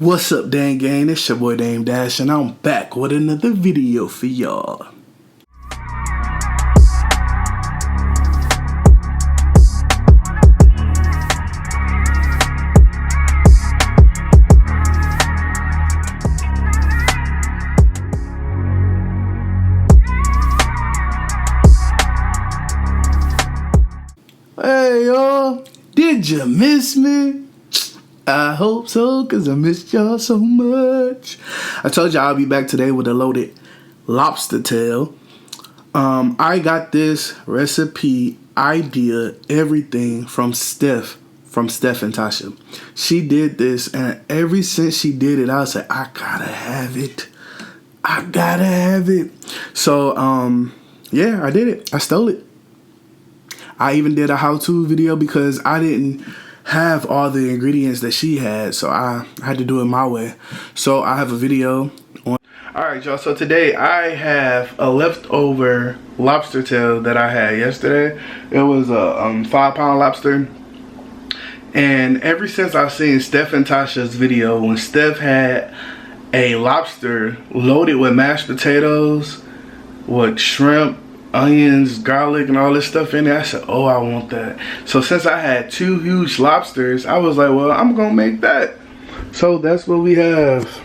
What's up, dang gang? It's your boy Dame Dash, and I'm back with another video for y'all. Hey y'all, did you miss me? I hope so, cause I missed y'all so much. I told y'all I'll be back today with a loaded lobster tail. I got this recipe, idea, everything from Steph and Tasha. She did this, and ever since she did it, I was like, I gotta have it. I gotta have it. So, yeah, I did it. I stole it. I even did a how-to video because I didn't have all the ingredients that she had, so I had to do it my way. So I have a video on. Alright y'all, so today I have a leftover lobster tail that I had yesterday. It was a 5-pound lobster, and ever since I've seen Steph and Tasha's video, when Steph had a lobster loaded with mashed potatoes with shrimp, onions, garlic, and all this stuff in there, I said, oh, I want that. So since I had 2 huge lobsters, I was like, well, I'm gonna make that. So that's what we have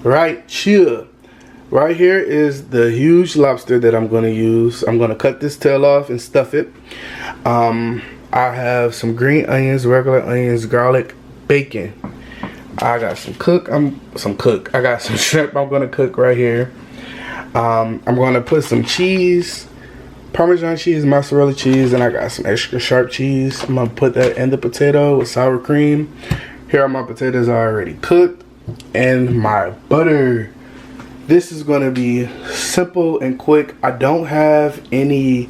right here. Right here is the huge lobster that I'm gonna use. I'm gonna cut this tail off and stuff it. I have some green onions, regular onions, garlic, bacon. I got some I got some shrimp I'm gonna cook right here. I'm going to put some cheese, Parmesan cheese, mozzarella cheese, and I got some extra sharp cheese. I'm going to put that in the potato with sour cream. Here are my potatoes already cooked, and my butter. This is going to be simple and quick. I don't have any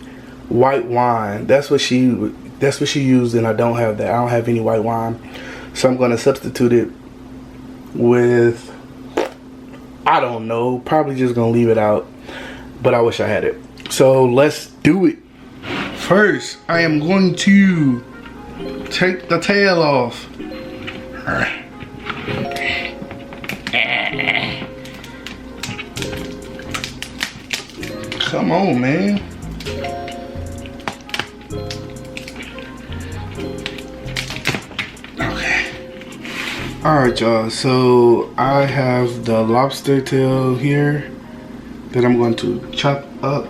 white wine. That's what she used, and I don't have that. I don't have any white wine. So I'm going to substitute it with, I don't know, probably just gonna leave it out, but I wish I had it. So let's do it. First, I am going to take the tail off. Come on, man. Alright y'all, so I have the lobster tail here that I'm going to chop up.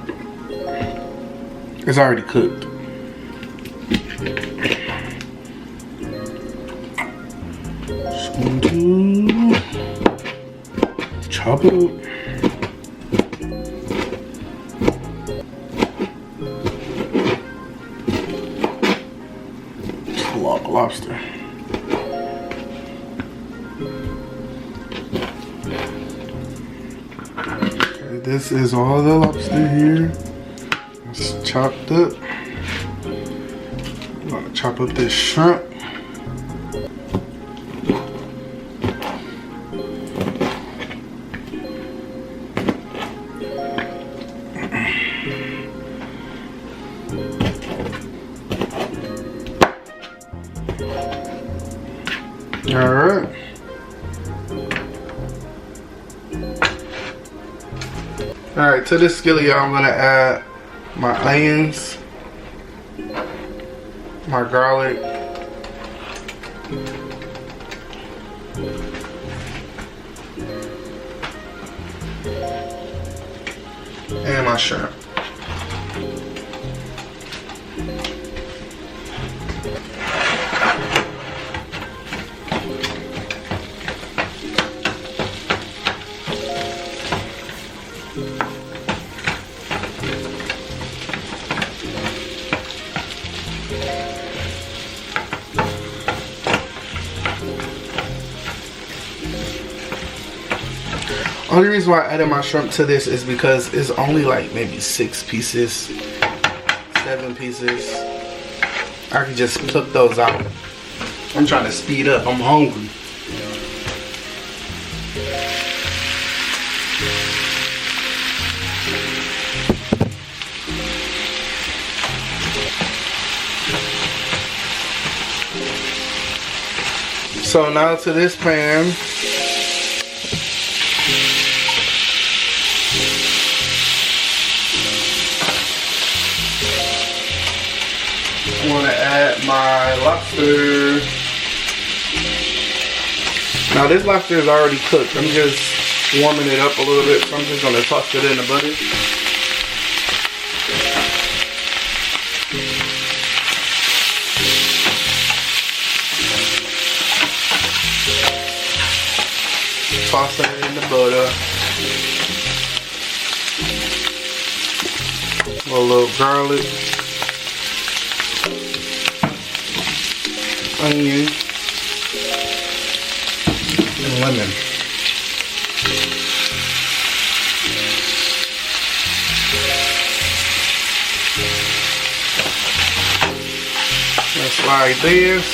It's already cooked. Just going to chop it up. It's a lot of lobster. This is all the lobster here. It's chopped up. I'm gonna chop up this shrimp. All right. Alright, to this skillet, y'all, I'm gonna add my onions, my garlic, and my shrimp. Only reason why I added my shrimp to this is because it's only like maybe 6 pieces, 7 pieces. I can just pluck those out. I'm trying to speed up, I'm hungry. So now to this pan, I want to add my lobster. Now this lobster is already cooked. I'm just warming it up a little bit, so I'm just going to toss it in the butter. Toss it in the butter. A little garlic, onion, and lemon. Let's slide this.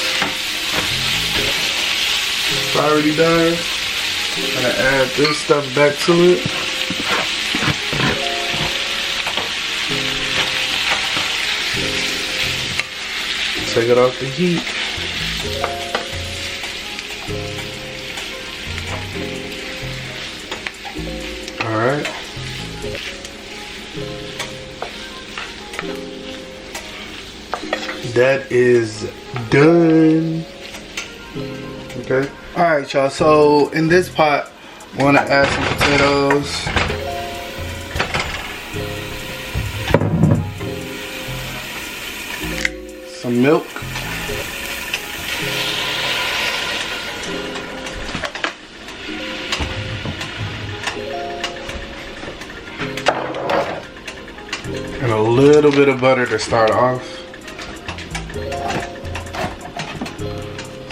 It's already done. I'm gonna add this stuff back to it. Take it off the heat. Alright. That is done. Okay. Alright, y'all. So in this pot, I want to add some potatoes. Some milk. And a little bit of butter to start off.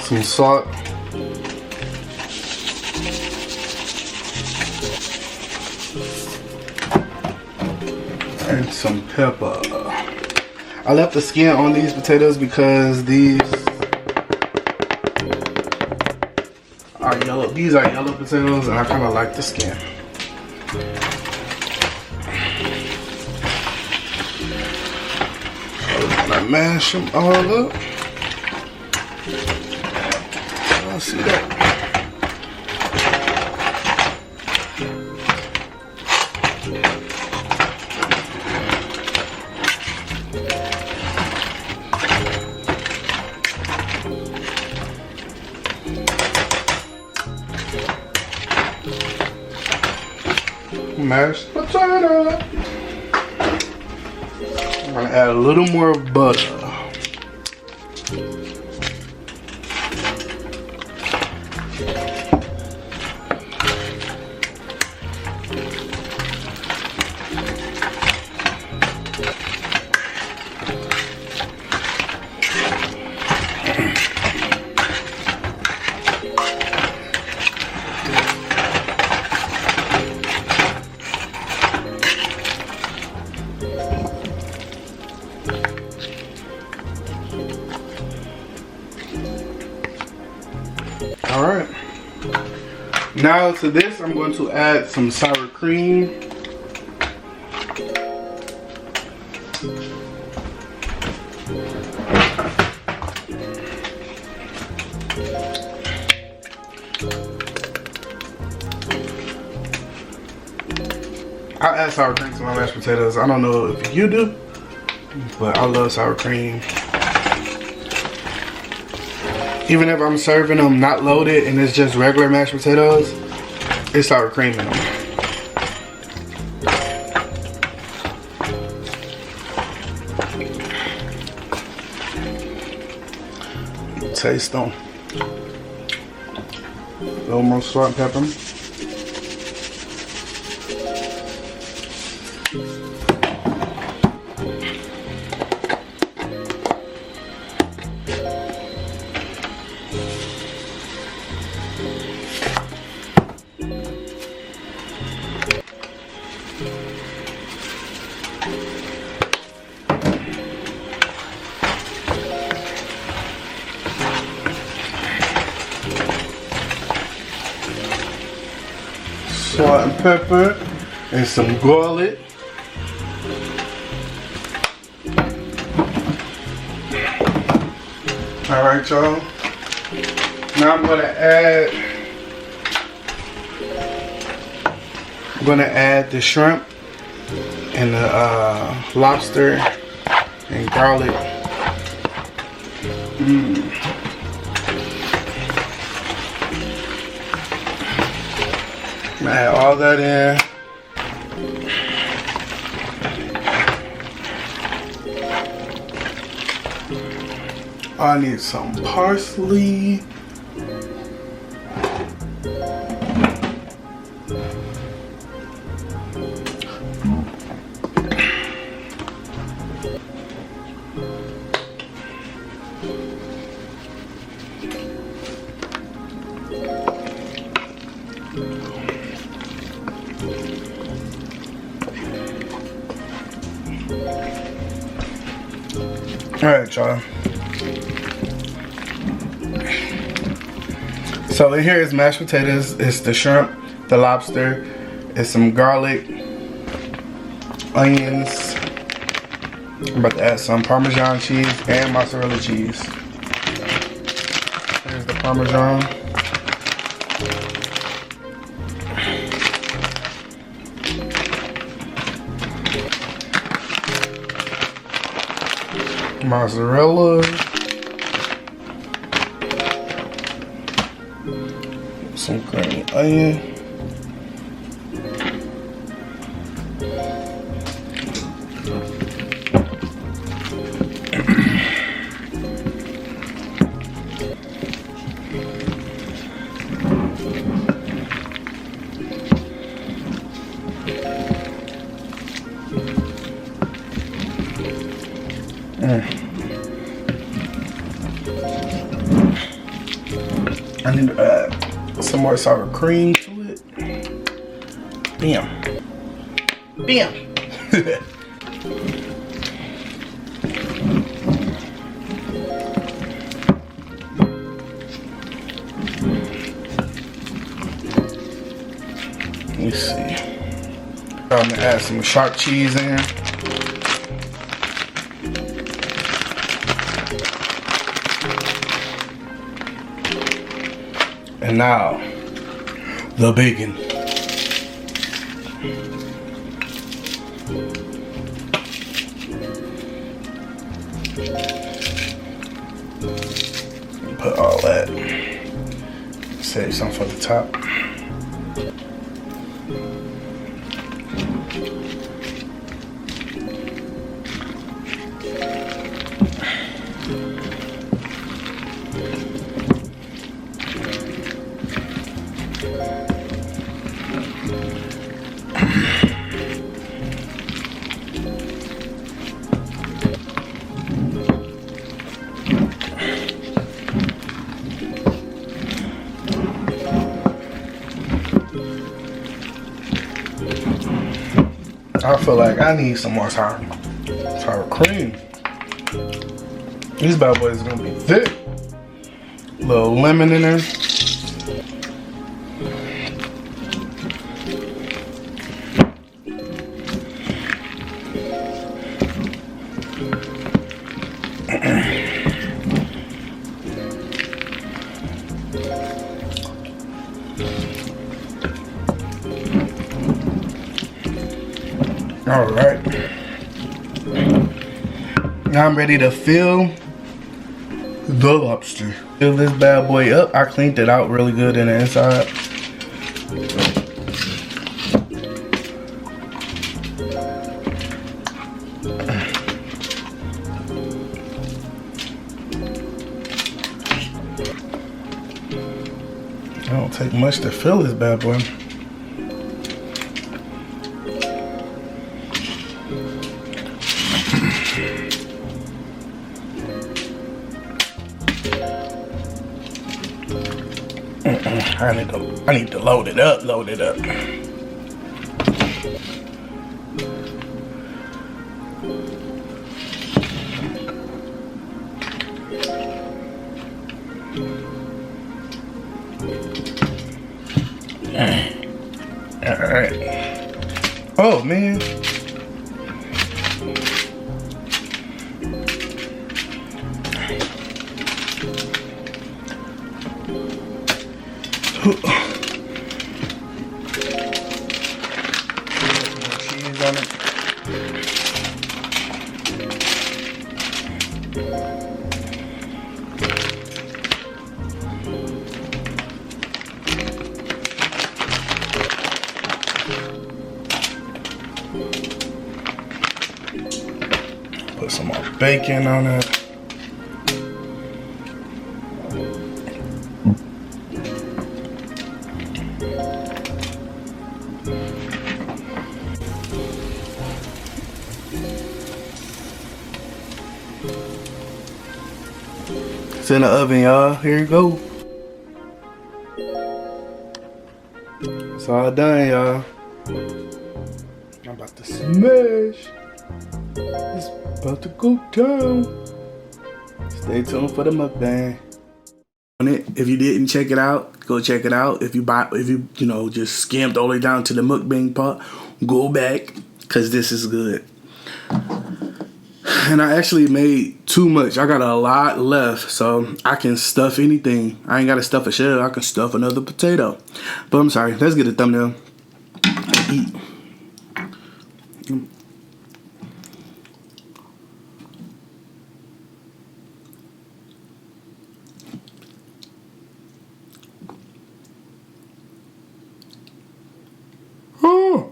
Some salt. And some pepper. I left the skin on these potatoes because these are yellow. These are yellow potatoes, and I kind of like the skin. I mash them all up. I see that. Mashed potato. I'm gonna add a little more butter. Alright. Now to this, I'm going to add some sour cream. I add sour cream to my mashed potatoes. I don't know if you do, but I love sour cream. Even if I'm serving them not loaded and it's just regular mashed potatoes, it's sour cream in them. Taste them. A little more salt and pepper. Salt and pepper and some garlic. Alright, y'all. Now I'm gonna add the shrimp and the lobster and garlic. I'm gonna add all that in. I need some parsley. Alright, y'all. So in here is mashed potatoes, it's the shrimp, the lobster, it's some garlic, onions. I'm about to add some Parmesan cheese and mozzarella cheese. Here's the Parmesan. Mozzarella. Some green onion. I need to add some more sour cream to it. Bam. Bam. Let me see. I'm gonna add some sharp cheese in. And now, the bacon. Put all that. Save some for the top. I feel like I need some more sour cream. These bad boys are gonna be thick. A little lemon in there. All right, now I'm ready to fill the lobster. Fill this bad boy up. I cleaned it out really good in the inside. It don't take much to fill this bad boy. I need to load it up, load it up. All right. Oh man. Cheese on it. Put some more bacon on it. It's in the oven, y'all. Here you go. It's all done, y'all. I'm about to smash. It's about to go down. Stay tuned for the mukbang. If you didn't check it out, go check it out. If you just skimmed all the way down to the mukbang part, go back, cause this is good. And I actually made too much. I got a lot left, so I can stuff anything. I ain't gotta stuff a shell. I can stuff another potato. But I'm sorry. Let's get a thumbnail. Eat. Oh.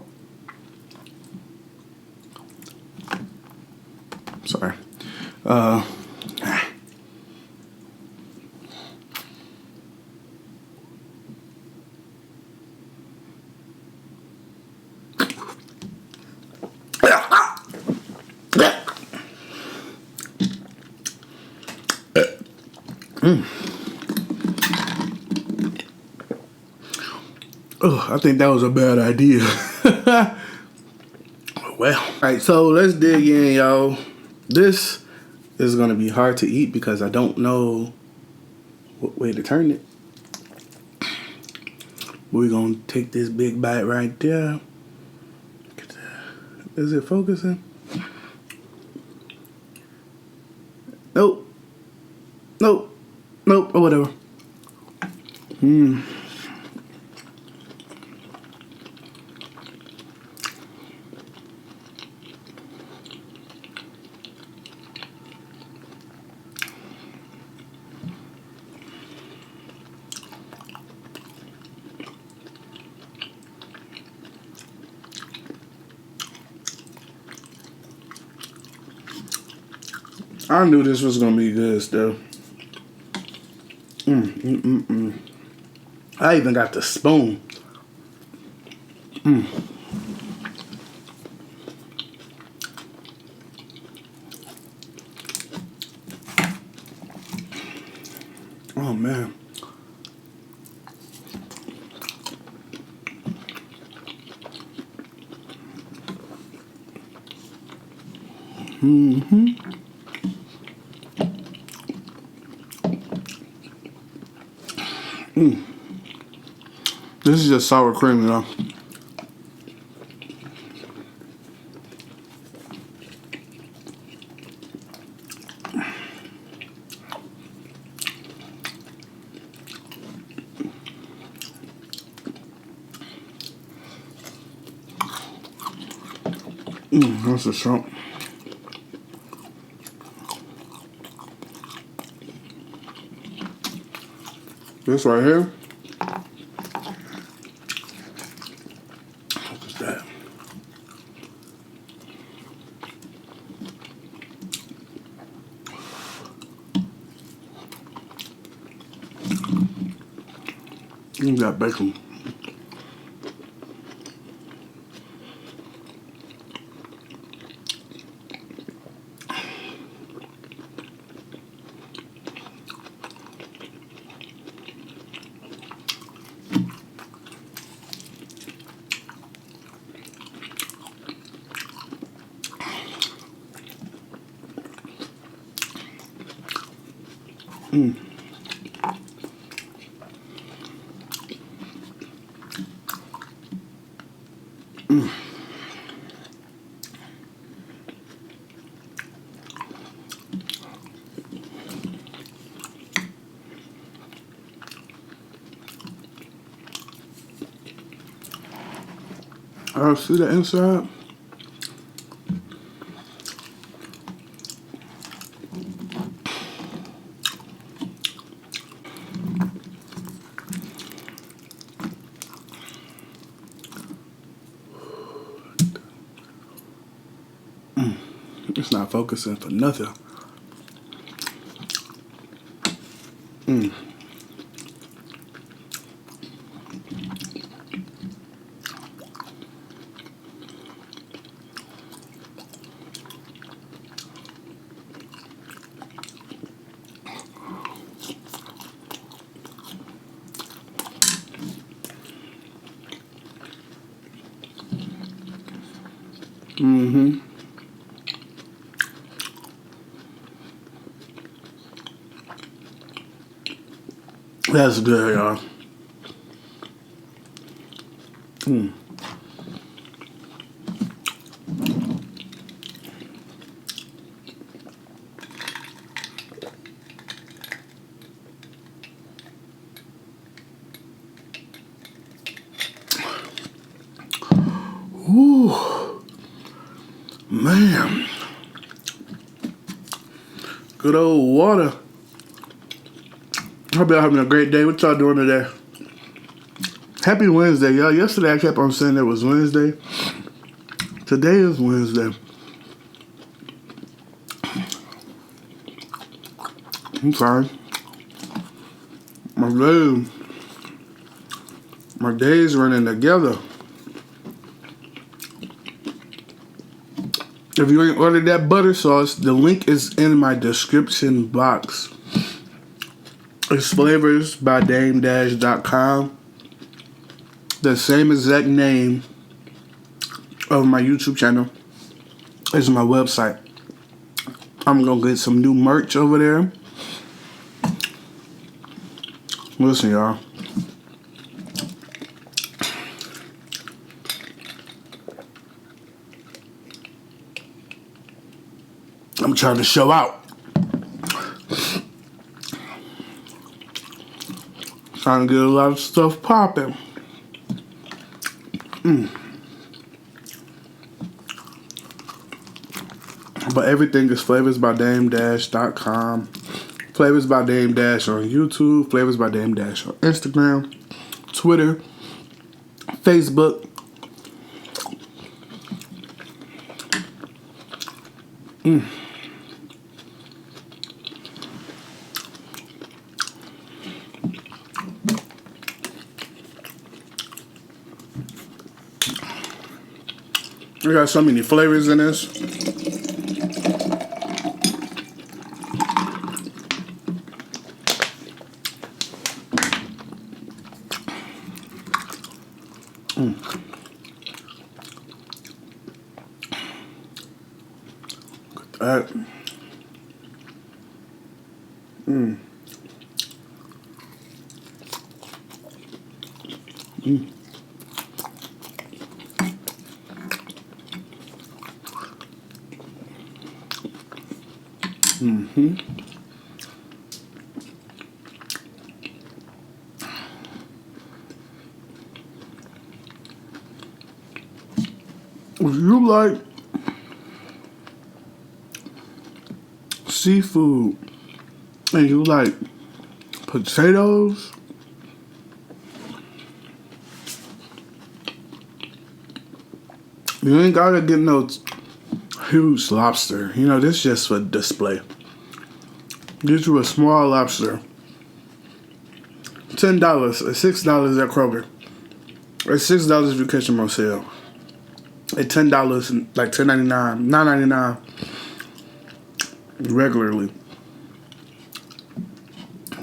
Sorry. Oh, I think that was a bad idea. Well, all right, so let's dig in, y'all. This is gonna be hard to eat because I don't know what way to turn it. We're gonna take this big bite right there. Is it focusing? Nope. Nope. Nope. Or whatever. I knew this was gonna be good still. I even got the spoon. Oh man. This is just sour cream, y'all. That's a shrimp. This right here. What's that? You got bacon. Oh, see the inside? It's not focusing for nothing. That's good, y'all. Ooh, man. Good old water. Hope y'all having a great day. What y'all doing today? Happy Wednesday, y'all. Yesterday I kept on saying it was Wednesday. Today is Wednesday. I'm sorry. My days running together. If you ain't ordered that butter sauce, the link is in my description box. It's FLAVORSBYDAMEDASH.com. The same exact name of my YouTube channel is my website. I'm gonna get some new merch over there. Listen, y'all. I'm trying to show out. Trying to get a lot of stuff popping. But everything is FLAVORSBYDAMEDASH.com. FLAVORSBYDAMEDASH on YouTube. FLAVORSBYDAMEDASH on Instagram, Twitter, Facebook. We got so many flavors in this. Look at that. If you like seafood and you like potatoes, you ain't gotta get no huge lobster. You know, this is just for display. Get you a small lobster. $10 or $6 at Kroger. Or $6 if you catch them on sale. At $10, like $10.99, $9.99 regularly.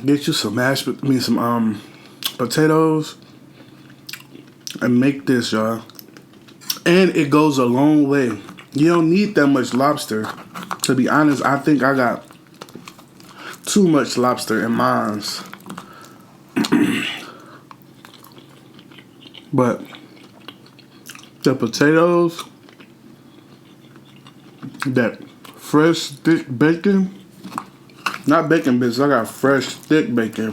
Get you some some potatoes and make this, y'all. And it goes a long way. You don't need that much lobster. To be honest, I think I got too much lobster in mine. But the potatoes, that fresh thick bacon, not bacon bits, I got fresh thick bacon.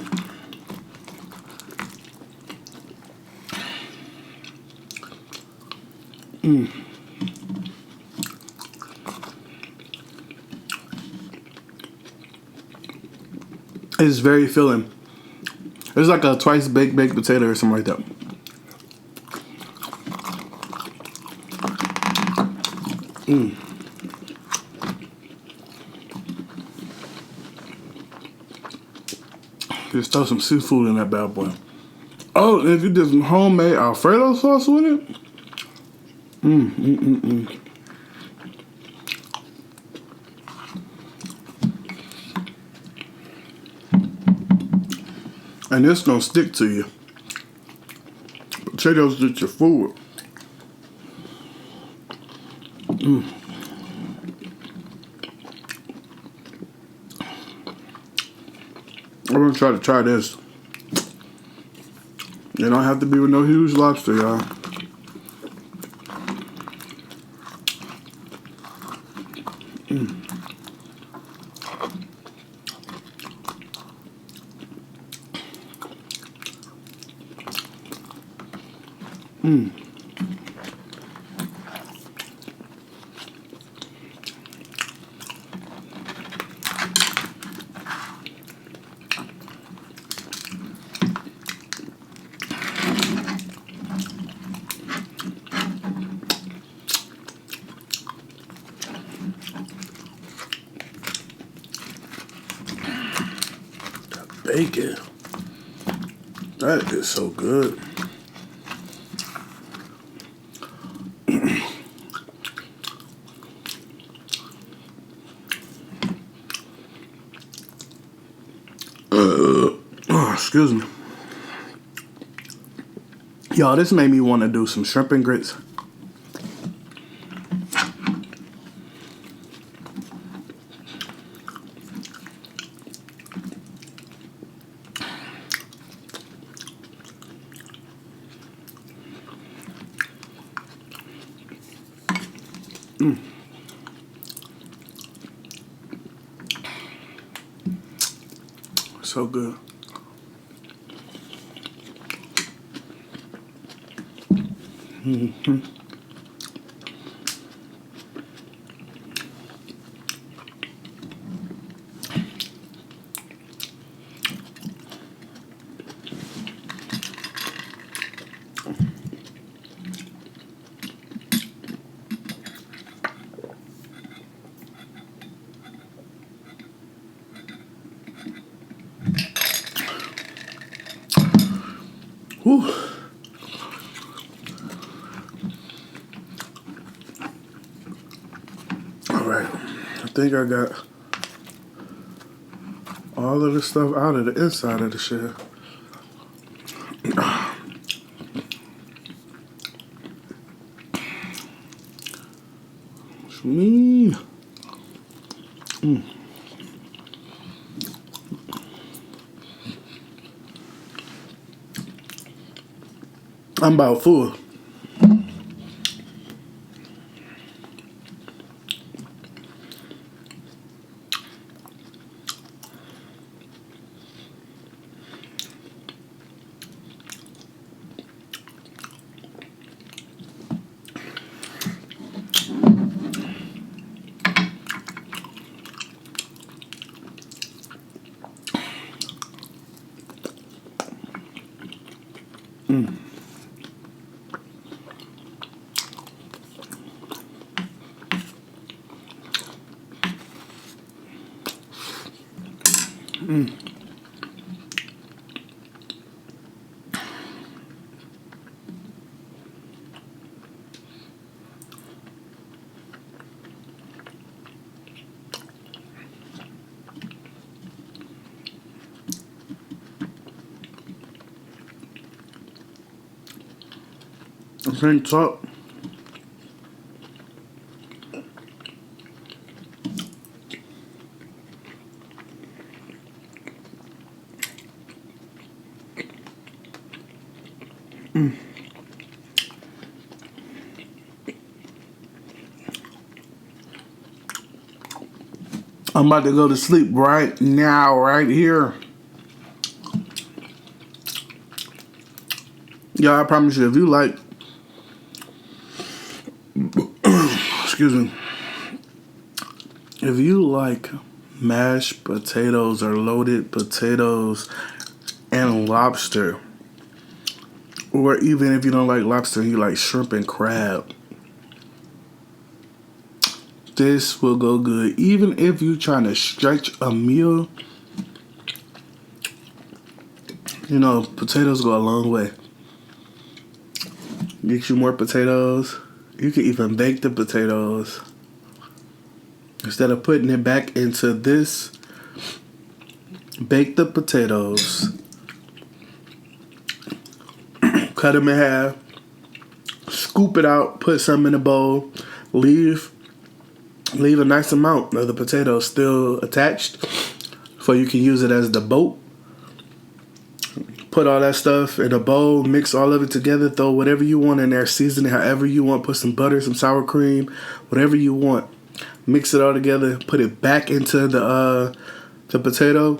It's very filling. It's like a twice baked potato or something like that. Just throw some seafood in that bad boy. Oh, and if you did some homemade Alfredo sauce with it. And it's gonna stick to you. Potatoes with your food. I'm gonna try this. You don't have to be with no huge lobster, y'all. Bacon. That is so good. Excuse me. Y'all, this made me want to do some shrimp and grits. So good. Whew. Alright, I think I got all of the stuff out of the inside of the shell. What's mean? I'm about full. I think top. I'm about to go to sleep right now, right here. Y'all, I promise you, if you like excuse me. If you like mashed potatoes or loaded potatoes and lobster, or even if you don't like lobster, you like shrimp and crab, this will go good. Even if you're trying to stretch a meal, you know, potatoes go a long way. Get you more potatoes. You can even bake the potatoes. Instead of putting it back into this, bake the potatoes. Cut them in half. Scoop it out. Put some in a bowl. Leave a nice amount of the potatoes still attached, so you can use it as the boat. Put all that stuff in a bowl, mix all of it together, throw whatever you want in there, season it however you want, put some butter, some sour cream, whatever you want. Mix it all together, put it back into the potato,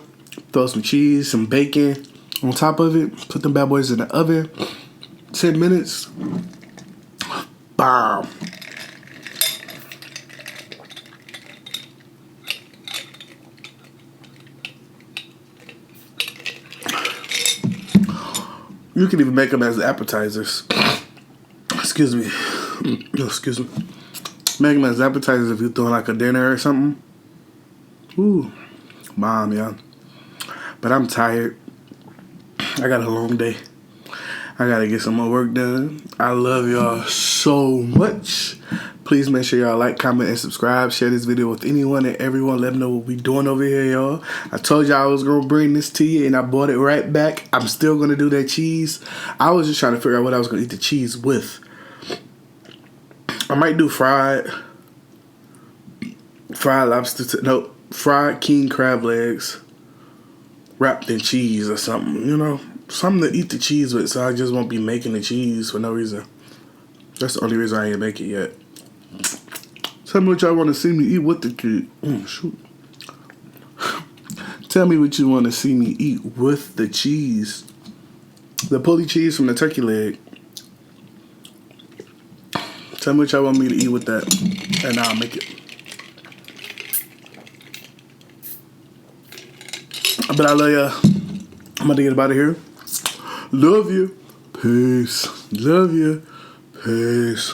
throw some cheese, some bacon on top of it, put them bad boys in the oven, 10 minutes, bomb. You can even make them as appetizers. Excuse me. Excuse me. Make them as appetizers if you're doing like a dinner or something. Ooh. Bomb, yeah. But I'm tired. I got a long day. I gotta get some more work done. I love y'all so much. Please make sure y'all like, comment, and subscribe. Share this video with anyone and everyone. Let them know what we doing over here, y'all. I told y'all I was gonna bring this to you, and I bought it right back. I'm still gonna do that cheese. I was just trying to figure out what I was gonna eat the cheese with. I might do fried lobster. No, fried king crab legs wrapped in cheese or something. You know, something to eat the cheese with. So I just won't be making the cheese for no reason. That's the only reason I ain't make it yet. Tell me what y'all want to see me eat with the cheese. Shoot. Tell me what you want to see me eat with the cheese. The pulley cheese from the turkey leg. Tell me what y'all want me to eat with that, and I'll make it. But I love y'all. I'm about to get out of here. Love you. Peace. Love you. Peace.